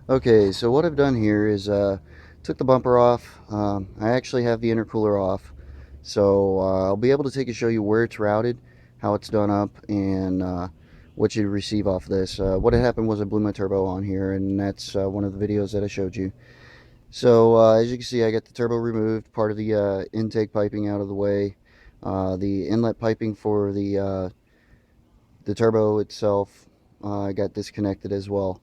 Okay, so what I've done here is took the bumper off. I actually have the intercooler off, so I'll be able to take and show you where it's routed, how it's done up, and what you receive off this. What had happened was I blew my turbo on here, and that's one of the videos that I showed you. So as you can see, I got the turbo removed, part of the intake piping out of the way, the inlet piping for the turbo itself got disconnected as well.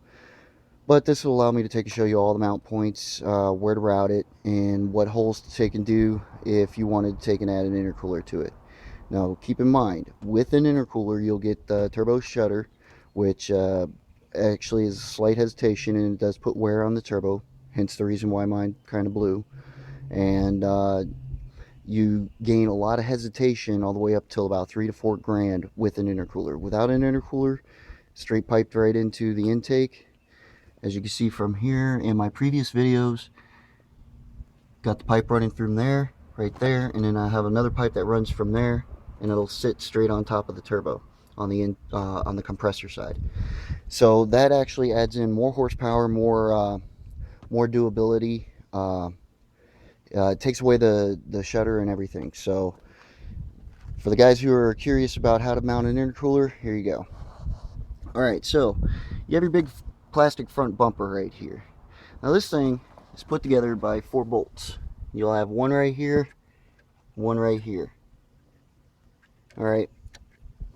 But this will allow me to take and show you all the mount points, where to route it, and what holes to take and do if you wanted to take and add an intercooler to it. Now keep in mind, with an intercooler you'll get the turbo shutter, which actually is a slight hesitation and it does put wear on the turbo, hence the reason why mine kind of blew. And you gain a lot of hesitation all the way up till about 3 to 4 grand with an intercooler. Without an intercooler, straight piped right into the intake. As you can see from here in my previous videos, got the pipe running from there, right there, and then I have another pipe that runs from there, and it'll sit straight on top of the turbo on the compressor side. So that actually adds in more horsepower, more doability. It takes away the shutter and everything. So for the guys who are curious about how to mount an intercooler, here you go. All right, so you have your big plastic front bumper right here. Now this thing is put together by 4 bolts. You'll have one right here, one right here. All right,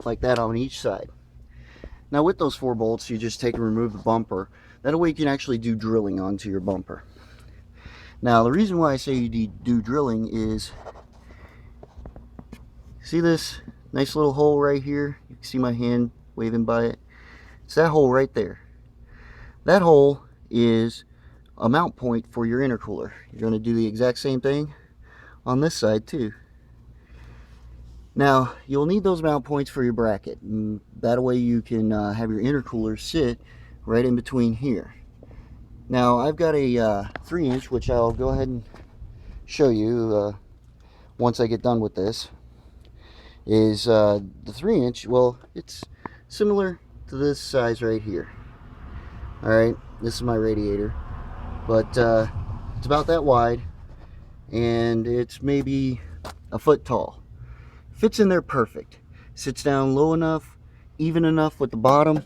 like that on each side. Now with those 4 bolts, you just take and remove the bumper. That way you can actually do drilling onto your bumper. Now the reason why I say you do drilling is, see this nice little hole right here? You can see my hand waving by it. It's that hole right there. That hole is a mount point for your intercooler. You're going to do the exact same thing on this side too. Now you'll need those mount points for your bracket, and that way you can have your intercooler sit right in between here. Now I've got a 3-inch, which I'll go ahead and show you once I get done with this. Is the 3-inch, well, it's similar to this size right here. Alright, this is my radiator, but it's about that wide, and it's maybe a foot tall. Fits in there perfect. Sits down low enough, even enough with the bottom,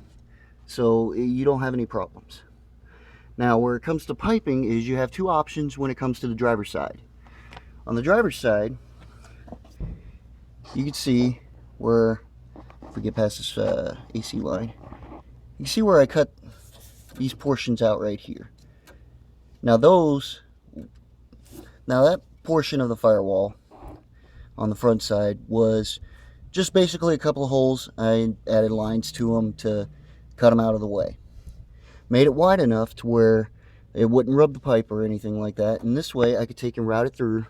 so you don't have any problems. Now where it comes to piping is you have 2 options when it comes to the driver's side. On the driver's side, you can see where, if we get past this AC line, you can see where I cut these portions out right here. Now that portion of the firewall on the front side was just basically a couple of holes. I added lines to them to cut them out of the way. Made it wide enough to where it wouldn't rub the pipe or anything like that, and this way I could take and route it through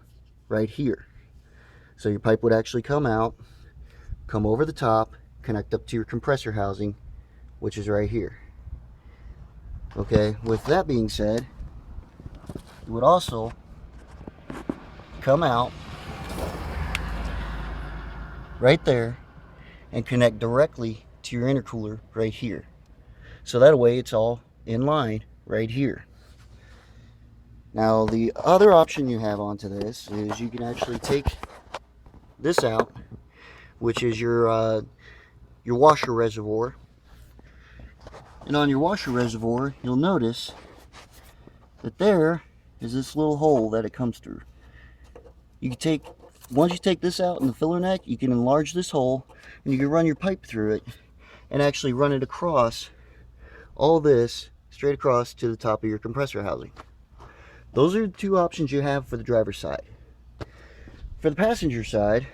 right here. So your pipe would actually come out, come over the top, connect up to your compressor housing, which is right here. Okay, with that being said, it would also come out right there and connect directly to your intercooler right here. So that way it's all in line right here. Now the other option you have onto this is you can actually take this out, which is your washer reservoir. And on your washer reservoir, you'll notice that there is this little hole that it comes through. You can take, once you take this out in the filler neck, you can enlarge this hole and you can run your pipe through it and actually run it across all this straight across to the top of your compressor housing. Those are the 2 options you have for the driver's side. For the passenger side,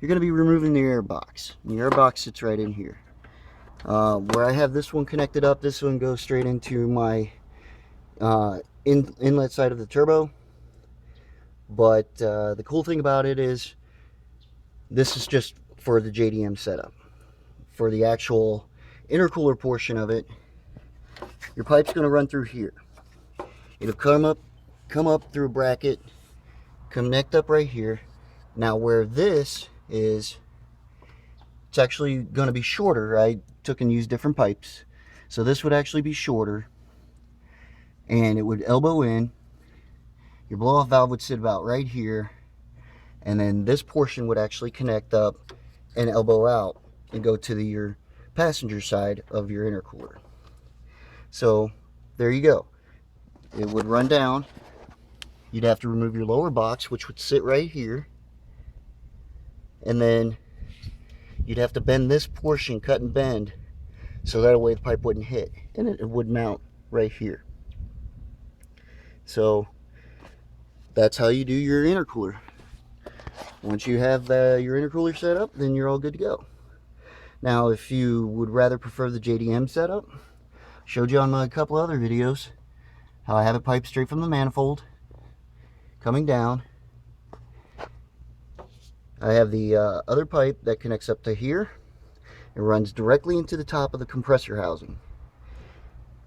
you're going to be removing the air box. The air box sits right in here. Where I have this one connected up, this one goes straight into my inlet side of the turbo. But the cool thing about it is this is just for the JDM setup. For the actual intercooler portion of it, your pipe's going to run through here. It'll come up through a bracket, connect up right here. Now where this is, it's actually going to be shorter. I took and used different pipes, so this would actually be shorter. and it would elbow in. Your blow-off valve would sit about right here, and then this portion would actually connect up and elbow out and go to your passenger side of your intercooler. So there you go. It would run down. You'd have to remove your lower box, which would sit right here, and then you'd have to bend this portion, cut and bend, so that way the pipe wouldn't hit, and it would mount right here. So that's how you do your intercooler. Once you have your intercooler set up, then you're all good to go. Now, if you would rather prefer the JDM setup, showed you on my couple other videos how I have it piped straight from the manifold coming down. I have the other pipe that connects up to here. It runs directly into the top of the compressor housing.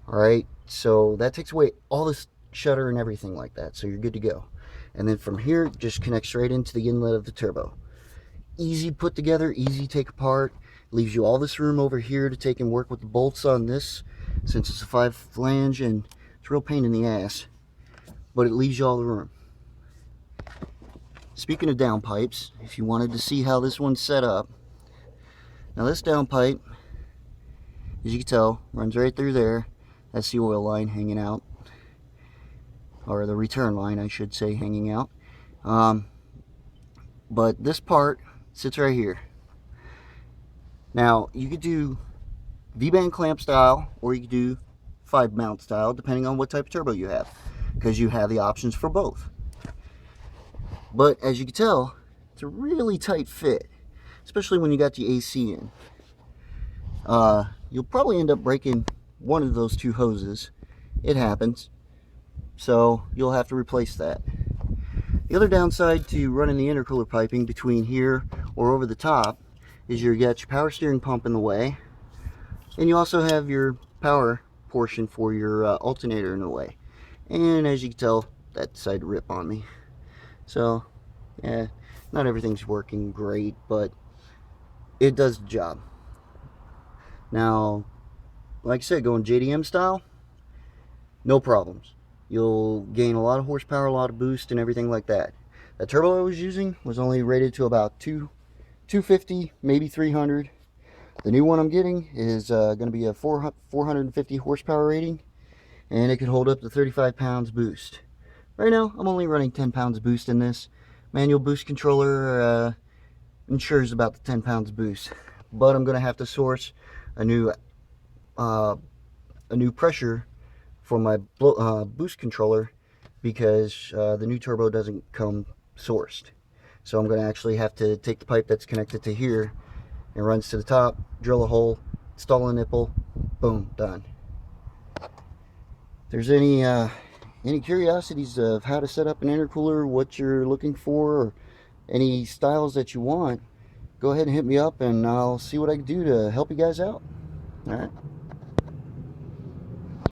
Alright, so that takes away all this shutter and everything like that, so you're good to go. And then from here, it just connects right into the inlet of the turbo. Easy put together, easy take apart. Leaves you all this room over here to take and work with the bolts on this, since it's a 5 flange and it's a real pain in the ass, but it leaves you all the room. Speaking of downpipes, if you wanted to see how this one's set up, now this downpipe, as you can tell, runs right through there. That's the oil line hanging out, or the return line I should say, hanging out. But this part sits right here. Now you could do V-band clamp style, or you could do 5 mount style, depending on what type of turbo you have, because you have the options for both. But as you can tell, it's a really tight fit, especially when you got the AC in. You'll probably end up breaking one of those 2 hoses. It happens. So you'll have to replace that. The other downside to running the intercooler piping between here or over the top is you got your power steering pump in the way, and you also have your power portion for your alternator in the way. And as you can tell, that decided to rip on me. So yeah, not everything's working great, but it does the job. Now, like I said, going JDM style, no problems. You'll gain a lot of horsepower, a lot of boost, and everything like that. The turbo I was using was only rated to about 250, maybe 300. The new one I'm getting is going to be a 450 horsepower rating, and it can hold up to 35 pounds boost. Right now, I'm only running 10 pounds boost in this. Manual boost controller ensures about the 10 pounds boost, but I'm going to have to source a new pressure for my boost controller, because the new turbo doesn't come sourced. So I'm going to actually have to take the pipe that's connected to here and runs to the top, drill a hole, install a nipple, boom, done. If there's any curiosities of how to set up an intercooler, what you're looking for, or any styles that you want, go ahead and hit me up and I'll see what I can do to help you guys out. All right.